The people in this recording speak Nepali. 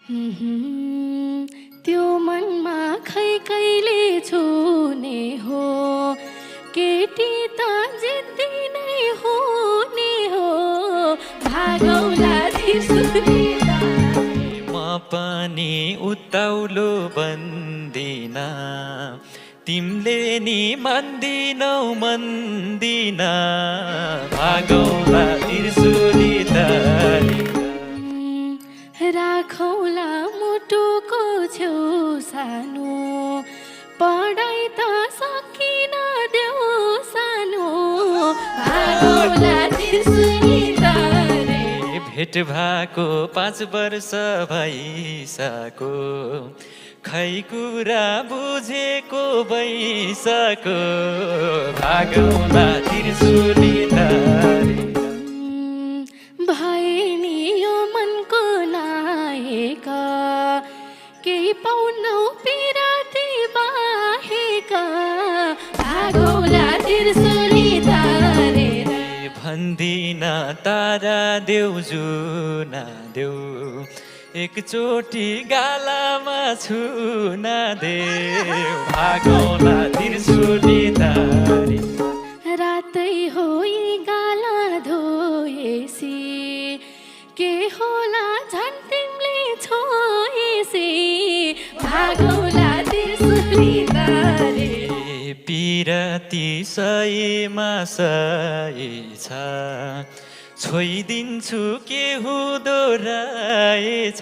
त्यो मनमा खै कहिले छुने हो केटी त जित्दी नै हुने हो भागौला त्रिशुली म पनि उताउलो बन्दिन तिमीले नि मन्दिन भागौला त्रिशुली राखौला मुटुको छेउ सानो पढाइ त सकिन देऊ सानो भागौला त्रिशुली तारे भेट भएको 5 वर्ष भइसक्यो खै कुरा बुझेको भइसक्यो भागौला त्रिशुली तारे भए नि यो मनको नायका केही पाउनौ पिराती बाहेका भागौला त्रिशुली तारे भन्दिन तारा देऊ जुना देऊ एकचोटि गालामा छुना देऊ भागौला त्रिशुली तारे रातै होइ गाला धोएसी के होला झन् तिमीले छोएसी भागौला त्रिशुली तारे पिराती सयमा सय छ छोइदिन्छु के हुँदो रहेछ